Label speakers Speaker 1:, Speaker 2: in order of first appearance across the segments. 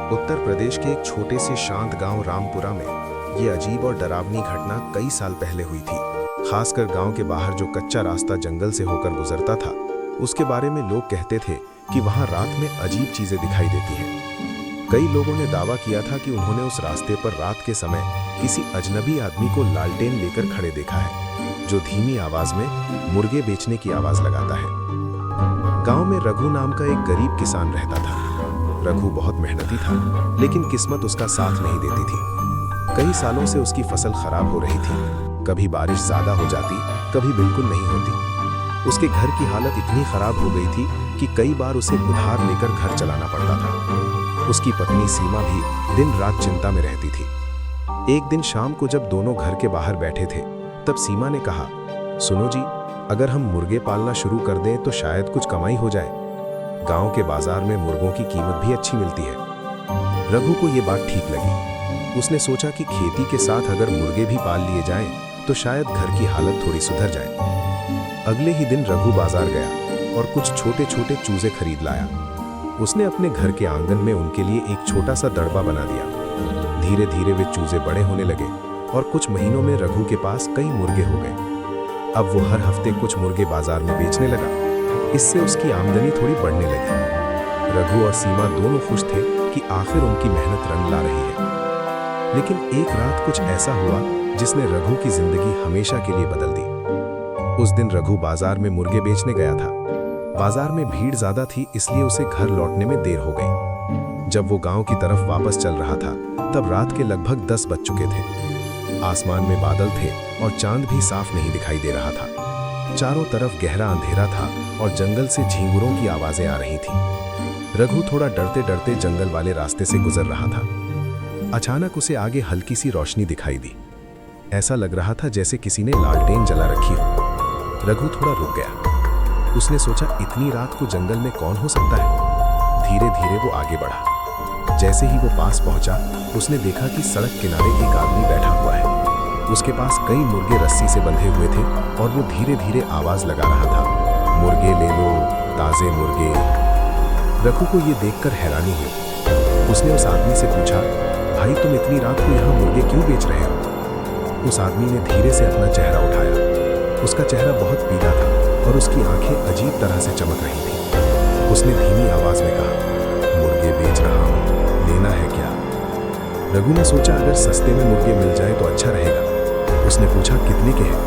Speaker 1: उत्तर प्रदेश के एक छोटे से शांत गांव रामपुरा में ये अजीब और डरावनी घटना कई साल पहले हुई थी। खासकर गांव के बाहर जो कच्चा रास्ता जंगल से होकर गुजरता था, उसके बारे में लोग कहते थे कि वहां रात में अजीब चीजें दिखाई देती हैं। कई लोगों ने दावा किया था कि उन्होंने उस रास्ते पर रात के समय किसी अजनबी आदमी को लालटेन लेकर खड़े देखा है, जो धीमी आवाज में मुर्गे बेचने की आवाज लगाता है। गांव में रघु नाम का एक गरीब किसान रहता था। रघु बहुत मेहनती था, लेकिन किस्मत उसका साथ नहीं देती थी। कई सालों से उसकी फसल खराब हो रही थी। कभी बारिश ज्यादा हो जाती, कभी बिल्कुल नहीं होती। उसके घर की हालत इतनी खराब हो गई थी कि कई बार उसे उधार लेकर घर चलाना पड़ता था। उसकी पत्नी सीमा भी दिन रात चिंता में रहती थी। एक दिन शाम को जब दोनों घर के बाहर बैठे थे, तब सीमा ने कहा, सुनो जी, अगर हम मुर्गे पालना शुरू कर दें तो शायद कुछ कमाई हो जाए। गांव के बाजार में मुर्गों की कीमत भी अच्छी मिलती है। रघु को ये बात ठीक लगी। उसने सोचा कि खेती के साथ अगर मुर्गे भी पाल लिए जाएं, तो शायद घर की हालत थोड़ी सुधर जाए। अगले ही दिन रघु बाजार गया और कुछ छोटे छोटे चूजे खरीद लाया। उसने अपने घर के आंगन में उनके लिए एक छोटा सा दड़बा बना दिया। धीरे धीरे वे चूजे बड़े होने लगे और कुछ महीनों में रघु के पास कई मुर्गे हो गए। अब वो हर हफ्ते कुछ मुर्गे बाजार में बेचने लगा। इससे उसकी आमदनी थोड़ी बढ़ने लगी। रघु और सीमा दोनों खुश थे कि आखिर उनकी मेहनत रंग ला रही है। लेकिन एक रात कुछ ऐसा हुआ जिसने रघु की जिंदगी हमेशा के लिए बदल दी। उस दिन रघु बाजार में मुर्गे बेचने गया था। बाजार में भीड़ ज्यादा थी, इसलिए उसे घर लौटने में देर हो गई। जब वो गांव की तरफ वापस चल रहा था, तब रात के लगभग 10 बज चुके थे। आसमान में बादल थे और चांद भी साफ नहीं दिखाई दे रहा था। चारों तरफ गहरा अंधेरा था और जंगल से झींगुरों की आवाजें आ रही थीं। रघु थोड़ा डरते डरते जंगल वाले रास्ते से गुजर रहा था। अचानक उसे आगे हल्की सी रोशनी दिखाई दी। ऐसा लग रहा था जैसे किसी ने लालटेन जला रखी हो। रघु थोड़ा रुक गया। उसने सोचा, इतनी रात को जंगल में कौन हो सकता है। धीरे धीरे वो आगे बढ़ा। जैसे ही वो पास पहुंचा, उसने देखा कि सड़क किनारे एक आदमी बैठा हुआ है। उसके पास कई मुर्गे रस्सी से बंधे हुए थे और वो धीरे धीरे आवाज लगा रहा था, मुर्गे ले लो, ताजे मुर्गे। रघु को ये देखकर हैरानी हुई। उसने उस आदमी से पूछा, भाई तुम इतनी रात को यहाँ मुर्गे क्यों बेच रहे हो? उस आदमी ने धीरे से अपना चेहरा उठाया। उसका चेहरा बहुत पीला था और उसकी आंखें अजीब तरह से चमक रही थी। उसने धीमी आवाज में कहा, मुर्गे बेच रहा हूँ, लेना है क्या? रघु ने सोचा, अगर सस्ते में मुर्गे मिल जाए तो अच्छा रहेगा। उसने पूछा, कितने के हैं?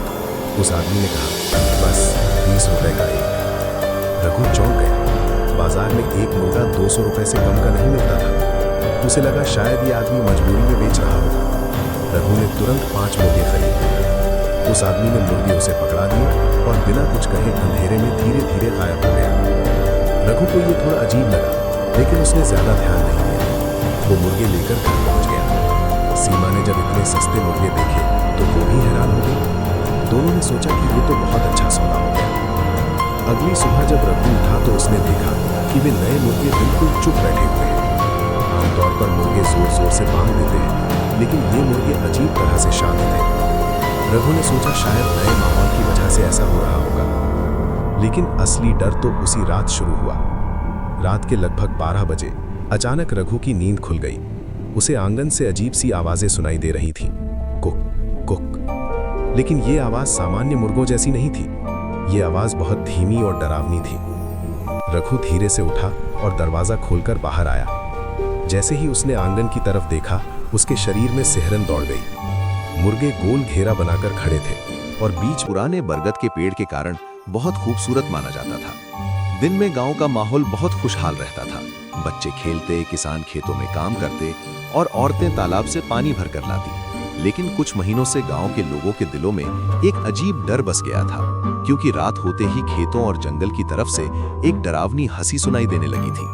Speaker 1: उस आदमी ने कहा, बस 20 रुपए का एक। रघु चौंक गया। बाजार में एक मुर्गा 200 रुपए से कम का नहीं मिलता था। उसे लगा शायद ये आदमी मजबूरी में बेच रहा हो। रघु ने तुरंत 5 मुर्गे खरीदे। उस आदमी ने मुर्गे उसे पकड़ा दिए और बिना कुछ कहे अंधेरे में धीरे धीरे गायब हो गया। रघु को ये थोड़ा अजीब लगा, लेकिन उसने ज्यादा ध्यान नहीं दिया। वो मुर्गे लेकर घर पहुंच गया। सीमा ने जब इतने सस्ते मुर्गे देखे तो वो भी हैरान हो गई। दोनों ने सोचा कि ये तो बहुत अच्छा सौदा हो गया। अगली सुबह जब रघु उठा तो उसने देखा कि वे नए मुर्गे बिल्कुल चुप बैठे हुए हैं। आमतौर पर मुर्गे जोर जोर से बांग देते हैं, लेकिन ये मुर्गे अजीब तरह से शांत थे। रघु ने सोचा शायद नए माहौल की वजह से ऐसा हो रहा होगा। लेकिन असली डर तो उसी रात शुरू हुआ। रात के लगभग 12 बजे अचानक रघु की नींद खुल गई। उसे आंगन से अजीब सी आवाजें सुनाई दे रही थीं, कुक कुक। लेकिन ये आवाज सामान्य मुर्गों जैसी नहीं थी। ये आवाज बहुत धीमी और डरावनी थी। रघु धीरे से उठा और दरवाजा खोलकर बाहर आया। जैसे ही उसने आंगन की तरफ देखा, उसके शरीर में सिहरन दौड़ गई। मुर्गे गोल घेरा बनाकर खड़े थे और बीच पुराने बरगद के पेड़ के कारण बहुत खूबसूरत माना जाता था। दिन में गांव का माहौल बहुत खुशहाल रहता था। बच्चे खेलते, किसान खेतों में काम करते और औरतें तालाब से पानी भरकर लाती। लेकिन कुछ महीनों से गांव के लोगों के दिलों में एक अजीब डर बस गया था, क्योंकि रात होते ही खेतों और जंगल की तरफ से एक डरावनी हंसी सुनाई देने लगी थी।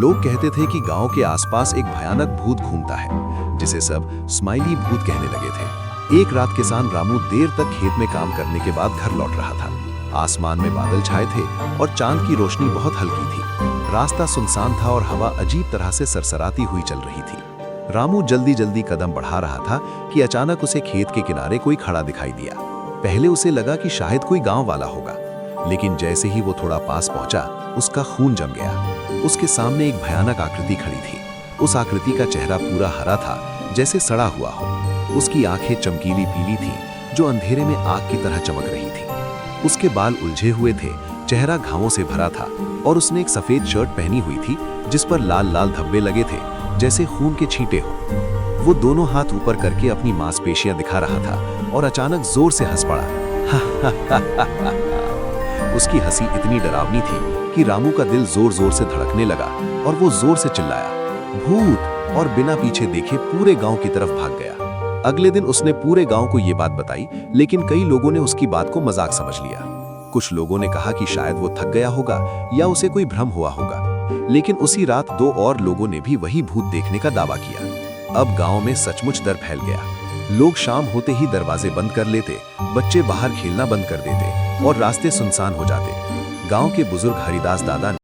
Speaker 1: लोग कहते थे कि गांव के आसपास एक भयानक भूत घूमता है, जिसे सब स्माइली भूत कहने लगे थे। एक रात किसान रामू देर तक खेत में काम करने के बाद घर लौट रहा था। आसमान में बादल छाए थे और चांद की रोशनी बहुत हल्की थी। रास्ता सुनसान था और हवा अजीब तरह से सरसराती हुई चल रही थी। रामू जल्दी जल्दी कदम बढ़ा रहा था कि अचानक उसे खेत के किनारे कोई खड़ा दिखाई दिया। पहले उसे लगा कि शायद कोई गांव वाला होगा, लेकिन जैसे ही वो थोड़ा पास पहुंचा, उसका खून जम गया। उसके सामने एक भयानक आकृति खड़ी थी।
Speaker 2: उस आकृति का चेहरा पूरा हरा था, जैसे सड़ा हुआ हो। उसकी आंखें चमकीली पीली थीं, जो अंधेरे में आग की तरह चमक रही थी। उसके बाल उलझे हुए थे, चेहरा घावों से भरा था और उसने एक सफेद शर्ट पहनी हुई थी जिस पर लाल लाल धब्बे लगे थे, जैसे खून के छींटे हो। वो दोनों हाथ ऊपर करके अपनी मांसपेशियां दिखा रहा था और अचानक जोर से हंस पड़ा। उसकी हंसी इतनी डरावनी थी कि रामू का दिल जोर जोर से धड़कने लगा और वो जोर से चिल्लाया, भूत! और बिना पीछे देखे पूरे गांव की तरफ भाग गया। अगले दिन उसने पूरे गांव को ये बात बताई, लेकिन कई लोगों ने उसकी बात को मजाक समझ लिया। कुछ लोगों ने कहा कि शायद वो थक गया होगा या उसे कोई भ्रम हुआ होगा, लेकिन उसी रात 2 और लोगों ने भी वही भूत देखने का दावा किया। अब गांव में सचमुच डर फैल गया। लोग शाम होते ही दरवाजे बंद कर लेते, बच्चे बाहर खेलना बंद कर देते और रास्ते सुनसान हो जाते। गांव के बुजुर्ग हरिदास दादा